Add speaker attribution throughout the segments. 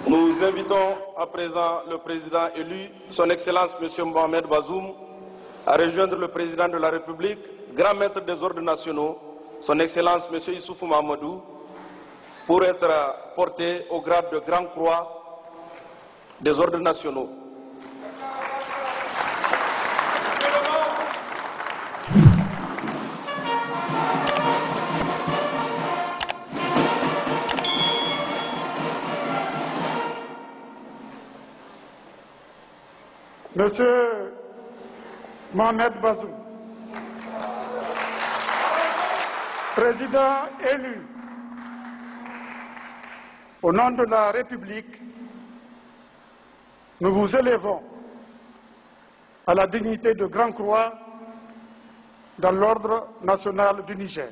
Speaker 1: Nous invitons à présent le président élu, son Excellence M. Mohamed Bazoum, à rejoindre le président de la République, grand maître des ordres nationaux, son Excellence M. Issoufou Mahamadou, pour être porté au grade de Grand Croix des ordres nationaux.
Speaker 2: Monsieur Mohamed Bazoum, président élu, au nom de la République, nous vous élevons à la dignité de Grand Croix dans l'ordre national du Niger.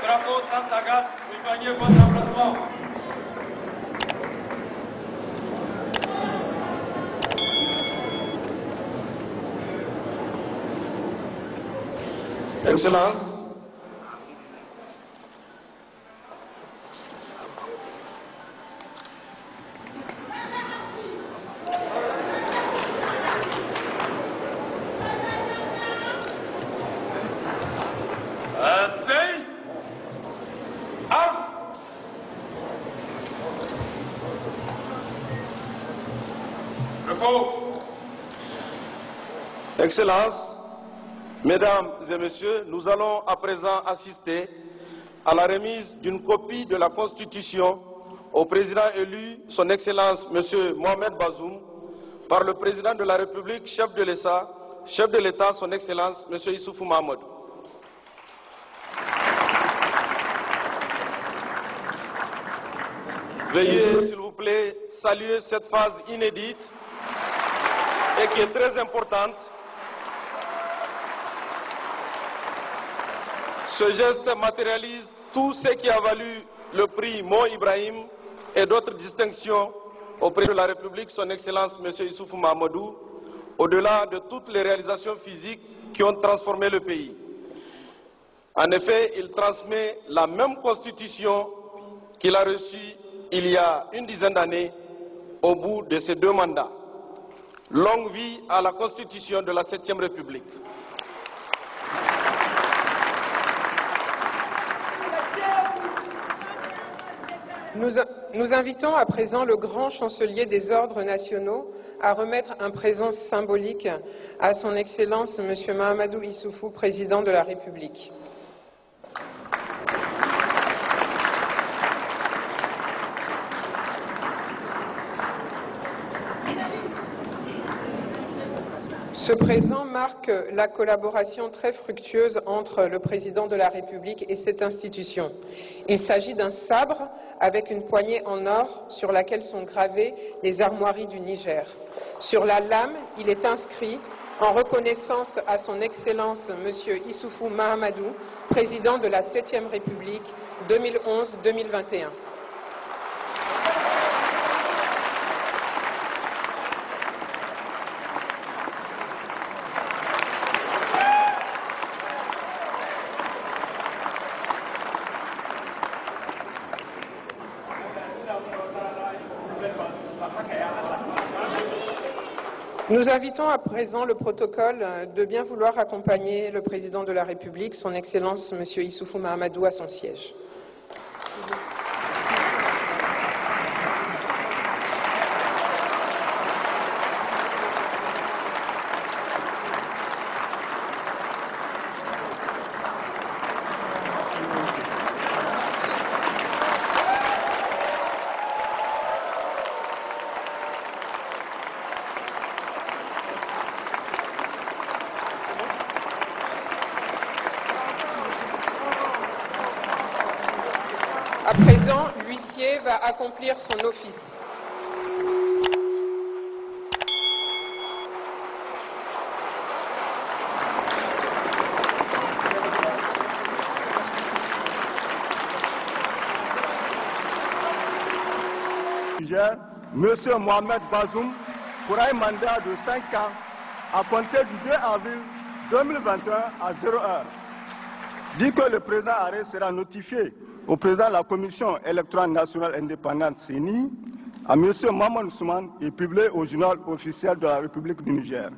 Speaker 3: Drapeau sans sagat, rejoignez votre emplacement.
Speaker 1: Excellence, Excellences, Mesdames et Messieurs, nous allons à présent assister à la remise d'une copie de la Constitution au président élu, son Excellence M. Mohamed Bazoum, par le président de la République, chef de l'État, son Excellence M. Issoufou Mahamadou. Veuillez, s'il vous plaît, saluer cette phase inédite et qui est très importante. Ce geste matérialise tout ce qui a valu le prix Mo Ibrahim et d'autres distinctions auprès de la République, son Excellence M. Issoufou Mahamadou, au-delà de toutes les réalisations physiques qui ont transformé le pays. En effet, il transmet la même constitution qu'il a reçue il y a une dizaine d'années au bout de ses 2 mandats. Longue vie à la constitution de la 7e République.
Speaker 4: Nous invitons à présent le grand chancelier des ordres nationaux à remettre un présent symbolique à son Excellence M. Mahamadou Issoufou, président de la République. Ce présent marque la collaboration très fructueuse entre le président de la République et cette institution. Il s'agit d'un sabre avec une poignée en or sur laquelle sont gravées les armoiries du Niger. Sur la lame, il est inscrit « En reconnaissance à son Excellence M. Issoufou Mahamadou, président de la 7e République 2011-2021 ». Nous invitons à présent le protocole de bien vouloir accompagner le président de la République, son Excellence M. Issoufou Mahamadou, à son siège. À présent, l'huissier va accomplir son office.
Speaker 5: Monsieur Mohamed Bazoum pour un mandat de 5 ans à compter du 2 avril 2021 à 0h. Dit que le présent arrêt sera notifié au président de la Commission électorale nationale indépendante CENI, à M. Maman Ousmane et publié au journal officiel de la République du Niger.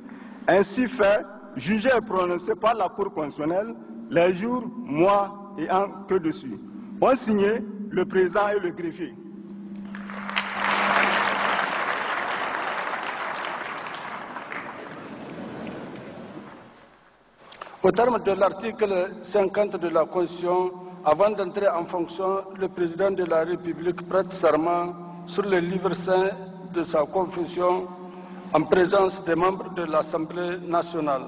Speaker 5: Ainsi fait, jugé et prononcé par la Cour constitutionnelle les jours, mois et ans que dessus. Ont signé le président et le greffier.
Speaker 6: Au terme de l'article 50 de la Constitution, avant d'entrer en fonction, le président de la République prête serment sur le livre saint de sa confession en présence des membres de l'Assemblée nationale.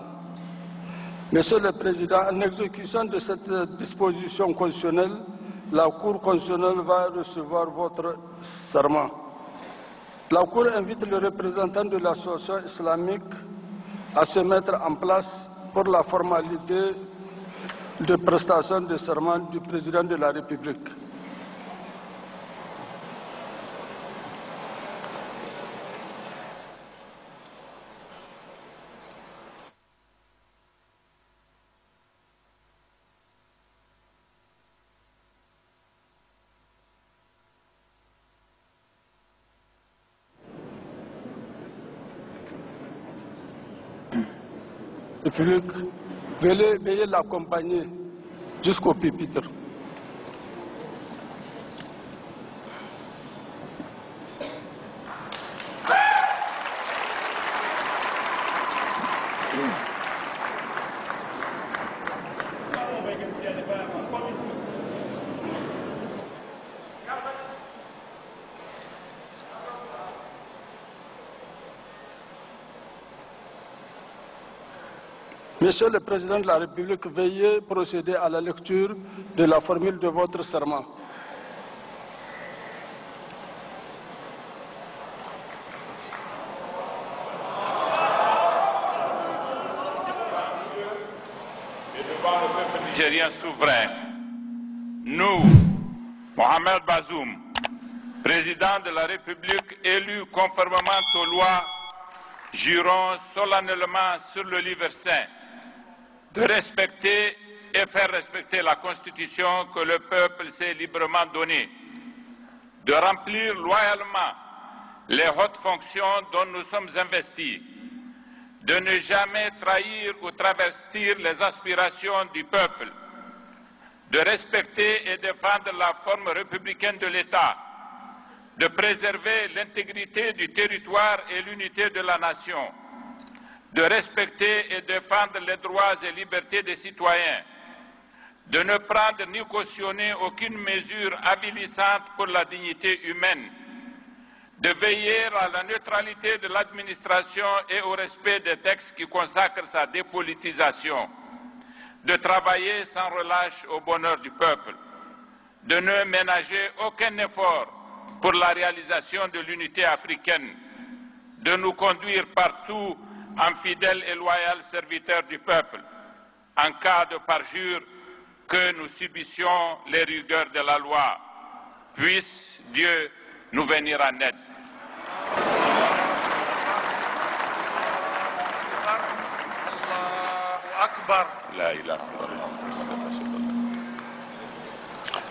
Speaker 6: Monsieur le Président, en exécution de cette disposition constitutionnelle, la Cour constitutionnelle va recevoir votre serment. La Cour invite le représentant de l'association islamique à se mettre en place pour la formalité de prestation de serment du président de la République. République, veuillez l'accompagner jusqu'au pupitre. Monsieur le Président de la République, veuillez procéder à la lecture de la formule de votre serment.
Speaker 7: Et devant le peuple nigérien souverain, nous, Mohamed Bazoum, président de la République élu conformément aux lois, jurons solennellement sur le livre saint de respecter et faire respecter la Constitution que le peuple s'est librement donnée, de remplir loyalement les hautes fonctions dont nous sommes investis, de ne jamais trahir ou travestir les aspirations du peuple, de respecter et défendre la forme républicaine de l'État, de préserver l'intégrité du territoire et l'unité de la nation, de respecter et défendre les droits et libertés des citoyens, de ne prendre ni cautionner aucune mesure avilissante pour la dignité humaine, de veiller à la neutralité de l'administration et au respect des textes qui consacrent sa dépolitisation, de travailler sans relâche au bonheur du peuple, de ne ménager aucun effort pour la réalisation de l'unité africaine, de nous conduire partout en fidèles et loyaux serviteurs du peuple, en cas de parjure que nous subissions les rigueurs de la loi. Puisse Dieu nous venir en aide.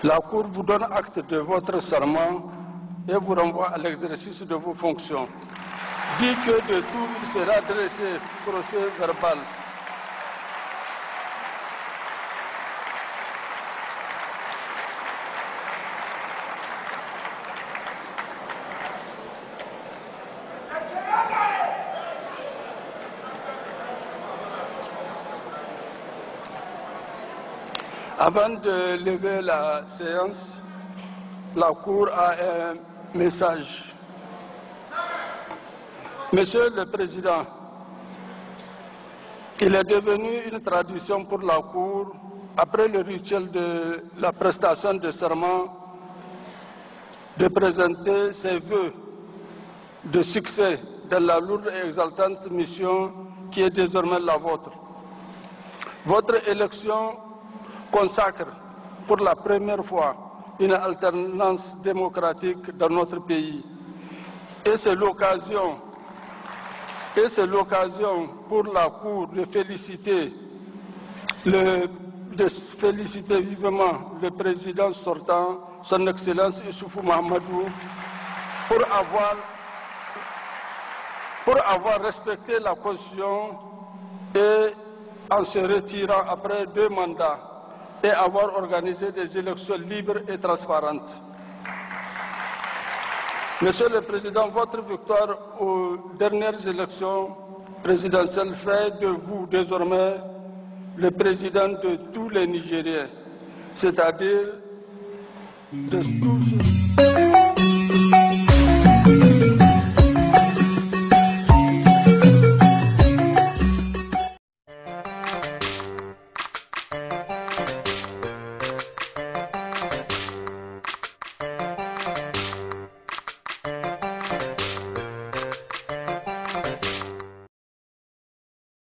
Speaker 6: La Cour vous donne acte de votre serment et vous renvoie à l'exercice de vos fonctions. Dit que de tout il sera dressé procès verbal. Avant de lever la séance, la Cour a un message. Monsieur le Président, il est devenu une tradition pour la Cour, après le rituel de la prestation de serment, de présenter ses vœux de succès dans la lourde et exaltante mission qui est désormais la vôtre. Votre élection consacre pour la première fois une alternance démocratique dans notre pays. Et c'est l'occasion pour la Cour de féliciter vivement le président sortant, son Excellence Issoufou Mahamadou, pour avoir respecté la Constitution et en se retirant après 2 mandats et avoir organisé des élections libres et transparentes. Monsieur le Président, votre victoire aux dernières élections présidentielles fait de vous désormais le président de tous les Nigériens, c'est-à-dire de tous.